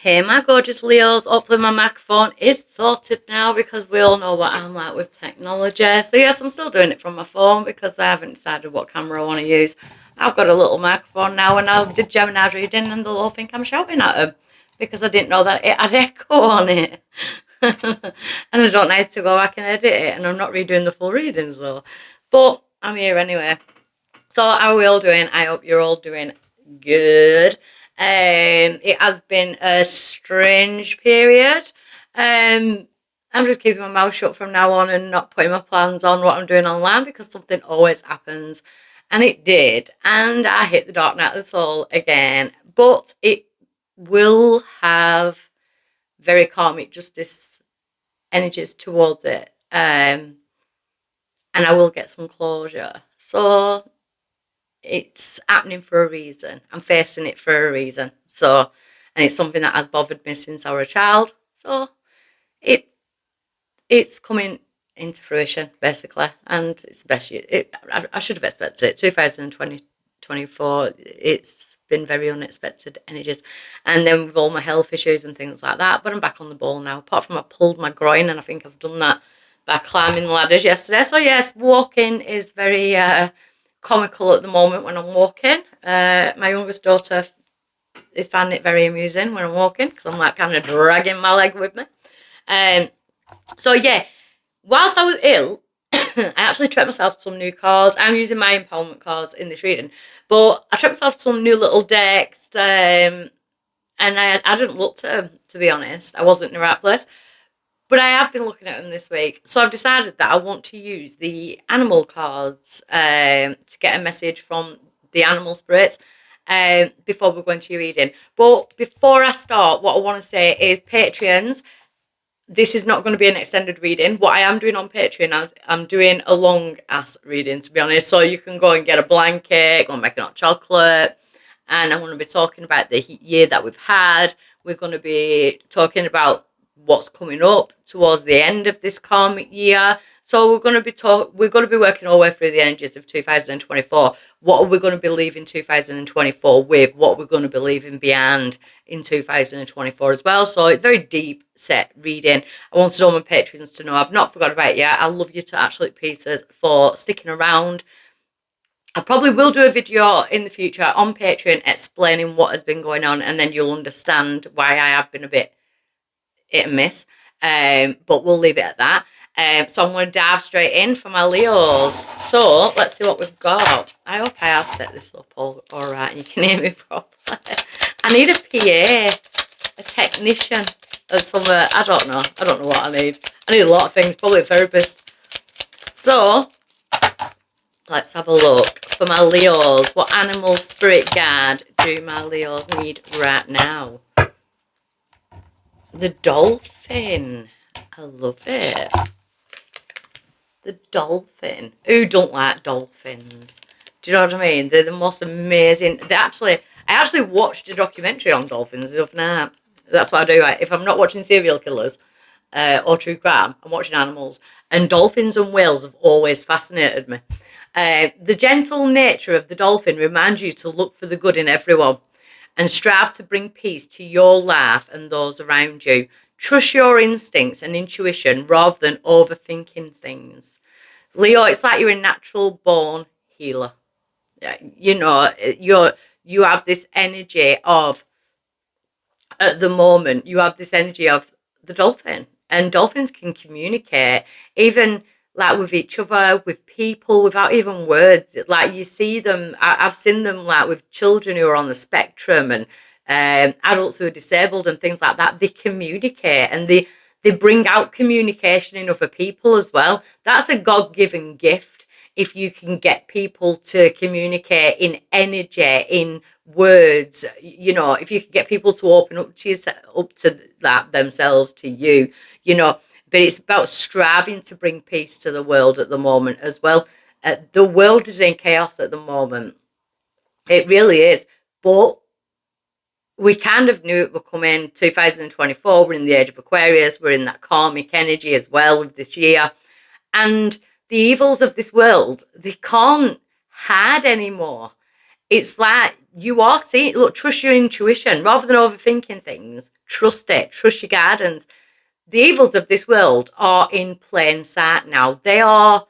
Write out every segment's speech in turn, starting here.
Hey, my gorgeous Leos. Hopefully, my microphone is sorted now because we all know what I'm like with technology. So, yes, I'm still doing it from my phone because I haven't decided what camera I want to use. I've got a little microphone now, and I did Gemini reading, and they'll all think I'm shouting at them because I didn't know that it had echo on it. And I don't need to go back and edit it, and I'm not redoing the full readings though. But I'm here anyway. So, how are we all doing? I hope you're all doing good. It has been a strange period. Um, I'm just keeping my mouth shut from now on and not putting my plans on what I'm doing online because something always happens. And it did. And I hit the dark night of the soul again. But it will have very karmic justice energies towards it. And I will get some closure. So it's happening for a reason. I'm facing it for a reason. So, and it's something that has bothered me since I was a child. So it it's coming into fruition basically, and it's the best year. I should have expected it. 2024. It's been very unexpected energies, and then with all my health issues and things like that. But I'm back on the ball now. Apart from I pulled my groin, and I think I've done that by climbing ladders yesterday. So yes, walking is very comical at the moment when I'm walking. My youngest daughter is finding it very amusing when I'm walking because I'm like kind of dragging my leg with me. Um, so yeah, whilst I was ill, I actually treated myself to some new cards. I'm using my empowerment cards in this reading, but I treated myself to some new little decks, and I didn't look to them, to be honest. I wasn't in the right place. But I have been looking at them this week. So I've decided that I want to use the animal cards to get a message from the animal spirits before we're going to your reading. But before I start, what I want to say is Patreons, this is not going to be an extended reading. What I am doing on Patreon is I'm doing a long ass reading, to be honest. So you can go and get a blanket, go and make a hot chocolate. And I'm going to be talking about the year that we've had. We're going to be talking about what's coming up towards the end of this karmic year. So we're going to be working all the way through the energies of 2024. What are we going to be leaving 2024 with? What we're going to be leaving beyond in 2024 as well. So it's very deep set reading. I wanted all my patrons to know I've not forgot about you. I love you to absolute pieces for sticking around. I probably will do a video in the future on Patreon explaining what has been going on, and then you'll understand why I have been a bit hit and miss. But we'll leave it at that. So I'm going to dive straight in for my Leos. So let's see what we've got. I hope I have set this up all right and you can hear me properly. I need a PA, a technician, or somewhere. I don't know what I need. I need a lot of things, probably a therapist. So let's have a look for my Leos. What animal spirit guide do my Leos need right now? The dolphin. I love it. The dolphin. Who don't like dolphins? Do you know what I mean? They're the most amazing. I actually watched a documentary on dolphins the other night. That's what I do. If I'm not watching serial killers or true crime, I'm watching animals. And dolphins and whales have always fascinated me. The gentle nature of the dolphin reminds you to look for the good in everyone and strive to bring peace to your life and those around you. Trust your instincts and intuition rather than overthinking things. Leo, it's like you're a natural born healer. You know, you have this energy of, at the moment, you have this energy of the dolphin. And dolphins can communicate, even like with each other, with people, without even words. Like you see them, I've seen them like with children who are on the spectrum and adults who are disabled and things like that. They communicate and they bring out communication in other people as well. That's a God-given gift. If you can get people to communicate in energy, in words, you know, if you can get people to open up to that themselves to you, you know. But it's about striving to bring peace to the world at the moment as well. The world is in chaos at the moment. It really is. But we kind of knew it would come in 2024. We're in the age of Aquarius. We're in that karmic energy as well with this year. And the evils of this world, they can't hide anymore. It's like you are seeing, look, trust your intuition rather than overthinking things. Trust it, trust your guidance. The evils of this world are in plain sight now. They are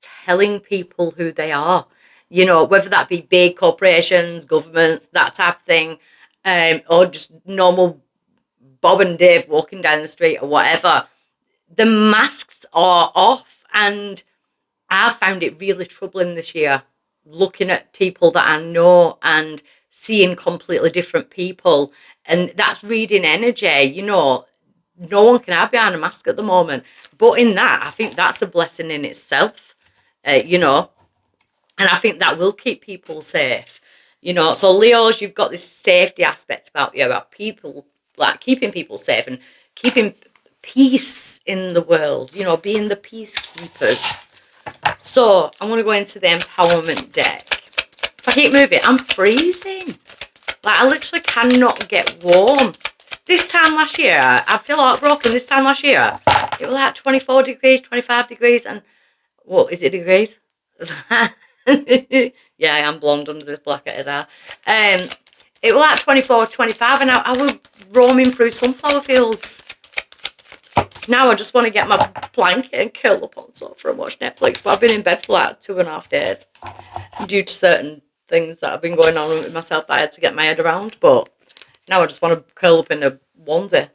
telling people who they are, whether that be big corporations, governments, that type of thing, or just normal Bob and Dave walking down the street or whatever. The masks are off, and I found it really troubling this year, looking at people that I know and seeing completely different people. And that's reading energy, no one can hide behind a mask at the moment. But in that, I think that's a blessing in itself, and I think that will keep people safe. So Leos, you've got this safety aspect about you, about people, like keeping people safe and keeping peace in the world, being the peacekeepers. So I'm going to go into the empowerment deck. If I keep moving, I'm freezing. Like, I literally cannot get warm. This time last year, I feel heartbroken. This time last year, it was like 24 degrees, 25 degrees, and what is it, degrees? Yeah, I am blonde under this black-headed hair. It was like 24, 25, and I was roaming through sunflower fields. Now I just want to get my blanket and curl up on the sofa and watch Netflix. But I've been in bed for like 2.5 days due to certain things that have been going on with myself that I had to get my head around. But now I just want to curl up in a onesie.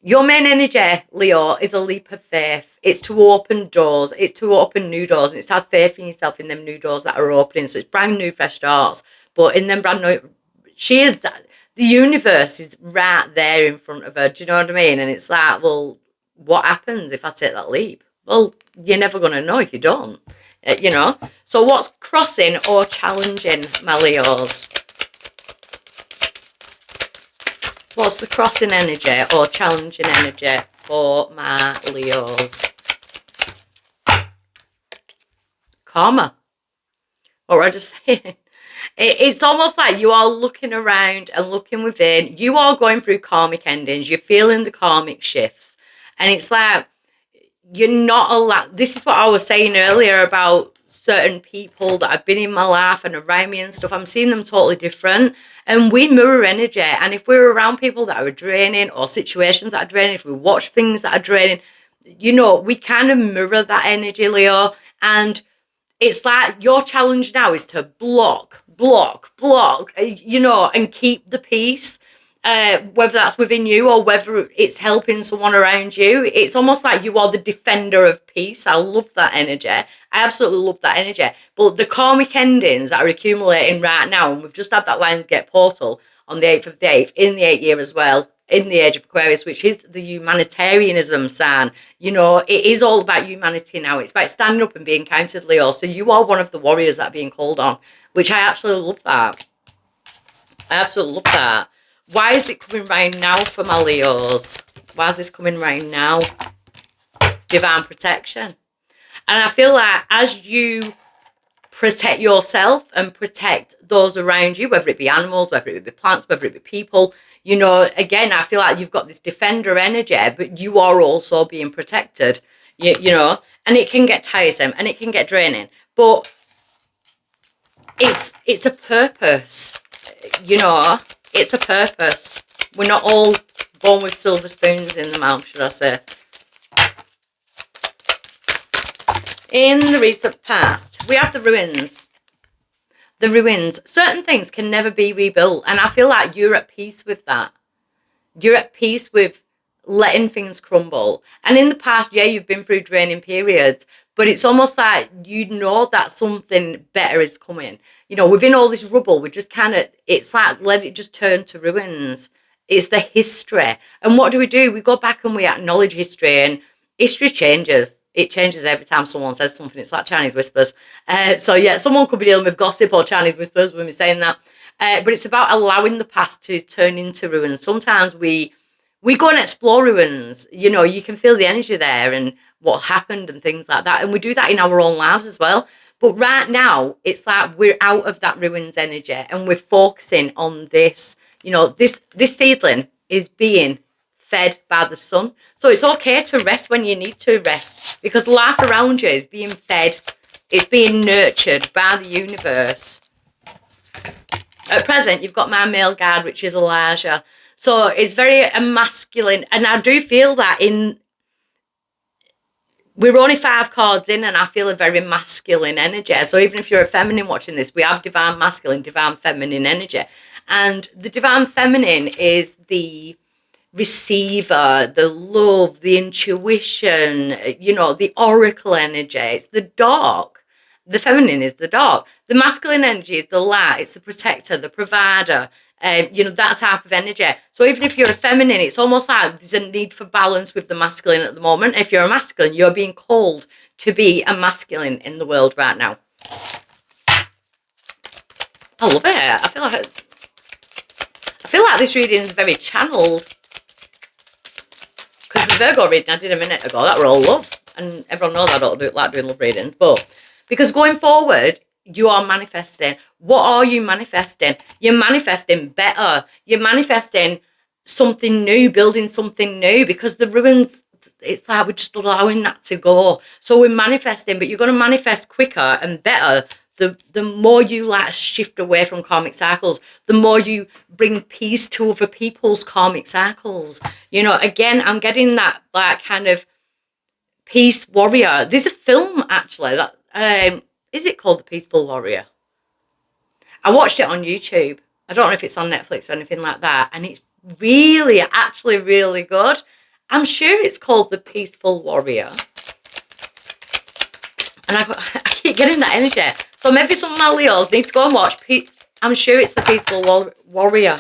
Your main energy, Leo, is a leap of faith. It's to open doors. It's to open new doors. And it's to have faith in yourself in them new doors that are opening. So it's brand new, fresh starts. But in them brand new, she is that. The universe is right there in front of her. Do you know what I mean? And it's like, well, what happens if I take that leap? Well, you're never going to know if you don't, So what's crossing or challenging, my Leos? What's the crossing energy or challenging energy for my Leos? Karma. Or I just saying. It's almost like you are looking around and looking within. You are going through karmic endings. You're feeling the karmic shifts. And it's like, you're not allowed. This is what I was saying earlier about certain people that have been in my life and around me and stuff. I'm seeing them totally different. And we mirror energy. And if we're around people that are draining or situations that are draining, if we watch things that are draining, we kind of mirror that energy, Leo. And it's like your challenge now is to block, and keep the peace. Whether that's within you or whether it's helping someone around you. It's almost like you are the defender of peace. I love that energy. I absolutely love that energy. But the karmic endings that are accumulating right now, and we've just had that Lionsgate portal on the 8th of the 8th, in the 8th year as well, in the age of Aquarius, which is the humanitarianism sign. It is all about humanity now. It's about standing up and being counted, Leo. So you are one of the warriors that are being called on, which I actually love that. I absolutely love that. Why is it coming right now for my Leos? Why is this coming right now? Divine protection. And I feel like as you protect yourself and protect those around you, whether it be animals, whether it be plants, whether it be people, again, I feel like you've got this defender energy, but you are also being protected, and it can get tiresome and it can get draining, but it's a purpose, it's a purpose. We're not all born with silver spoons in the mouth, should I say. In the recent past, we have the ruins. The ruins. Certain things can never be rebuilt. And I feel like you're at peace with that. You're at peace with letting things crumble. And in the past, yeah, you've been through draining periods, but it's almost like that something better is coming. Within all this rubble, we just it's like let it just turn to ruins. It's the history. And what do? We go back and we acknowledge history, and history changes. It changes every time someone says something. It's like Chinese whispers. So yeah, someone could be dealing with gossip or Chinese whispers when we're saying that. But it's about allowing the past to turn into ruins. Sometimes we go and explore ruins. You can feel the energy there and what happened and things like that. And we do that in our own lives as well. But right now, it's like we're out of that ruins energy and we're focusing on this. This seedling is being fed by the sun. So it's okay to rest when you need to rest, because life around you is being fed. It's being nurtured by the universe. At present, you've got my male guard, which is Elijah. So it's very masculine. And I do feel that in, we're only 5 cards in, and I feel a very masculine energy. So even if you're a feminine watching this, we have divine masculine, divine feminine energy. And the divine feminine is the receiver, the love, the intuition, the oracle energy. It's the dark. The feminine is the dark. The masculine energy is the light. It's the protector, the provider. That type of energy. So even if you're a feminine, it's almost like there's a need for balance with the masculine at the moment. If you're a masculine, you're being called to be a masculine in the world right now. I love it. I feel like this reading is very channeled. Because the Virgo reading I did a minute ago, that were all love. And everyone knows I don't like doing love readings. But because going forward, you are manifesting. What are you manifesting? You're manifesting better. You're manifesting something new, building something new. Because the ruins, it's like we're just allowing that to go. So we're manifesting, but you're going to manifest quicker and better. The more you shift away from karmic cycles, the more you bring peace to other people's karmic cycles. Again, I'm getting that kind of peace warrior. There's a film actually that is it called The Peaceful Warrior? I watched it on YouTube. I don't know if it's on Netflix or anything like that, and it's really, actually really good. I'm sure it's called The Peaceful Warrior. And I keep getting that energy. So maybe some of my Leos need to go and watch. I'm sure it's The Peaceful Warrior.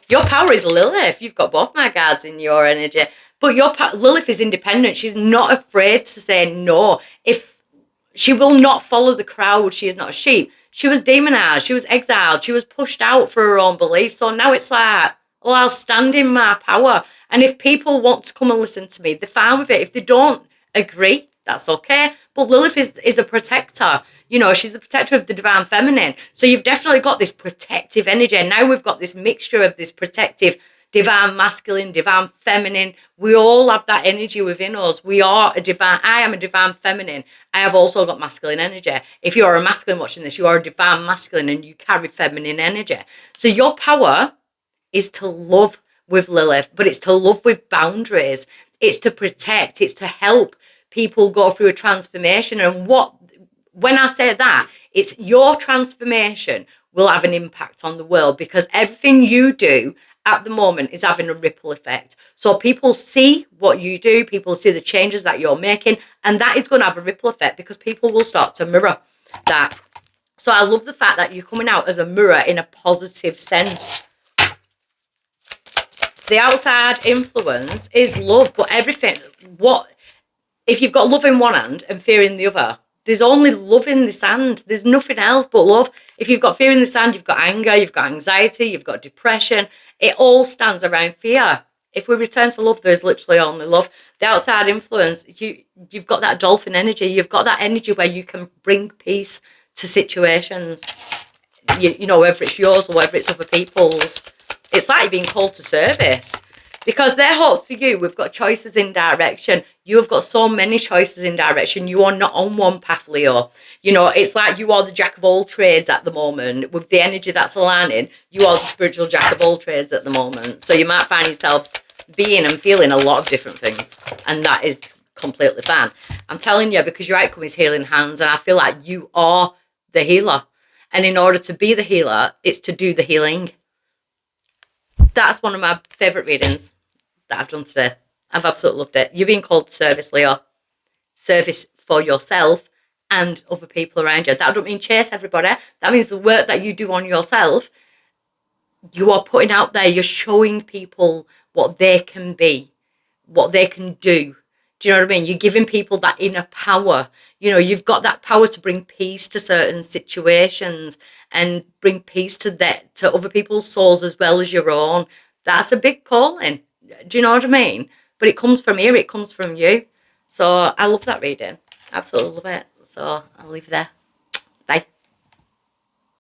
Your power is Lilith. You've got both my guards in your energy. But Lilith is independent. She's not afraid to say no. If she will not follow the crowd, she is not a sheep. She was demonized. She was exiled. She was pushed out for her own beliefs. So now it's like, well, I'll stand in my power. And if people want to come and listen to me, they're fine with it. If they don't agree, that's okay. But Lilith is a protector. She's the protector of the divine feminine. So you've definitely got this protective energy. And now we've got this mixture of this protective divine masculine, divine feminine. We all have that energy within us. I am a divine feminine. I have also got masculine energy. If you're a masculine watching this, you are a divine masculine and you carry feminine energy. So your power is to love with Lilith, but it's to love with boundaries. It's to protect. It's to help people go through a transformation. And when I say that, it's your transformation will have an impact on the world, because everything you do at the moment is having a ripple effect. So people see what you do, people see the changes that you're making, and that is going to have a ripple effect because people will start to mirror that. So I love the fact that you're coming out as a mirror in a positive sense. The outside influence is love, but everything, if you've got love in one hand and fear in the other, there's only love in this hand. There's nothing else but love. If you've got fear in this hand, you've got anger, you've got anxiety, you've got depression. It all stands around fear. If we return to love, there's literally only love. The outside influence, you've got that dolphin energy. You've got that energy where you can bring peace to situations. Whether it's yours or whether it's other people's. It's like you're being called to service. Because their hopes for you, we've got choices in direction. You have got so many choices in direction. You are not on one path, Leo. It's like you are the jack of all trades at the moment. With the energy that's aligning, you are the spiritual jack of all trades at the moment. So you might find yourself being and feeling a lot of different things. And that is completely fine. I'm telling you, because your outcome is healing hands. And I feel like you are the healer. And in order to be the healer, it's to do the healing. That's one of my favourite readings that I've done today. I've absolutely loved it. You're being called to service, Leo. Service for yourself and other people around you. That don't mean chase everybody. That means the work that you do on yourself, you are putting out there. You're showing people what they can be, what they can do. Do you know what I mean? You're giving people that inner power. You've got that power to bring peace to certain situations and bring peace to other people's souls as well as your own. That's a big calling. Do you know what I mean? But it comes from here. It comes from you. So I love that reading. Absolutely love it. So I'll leave it there.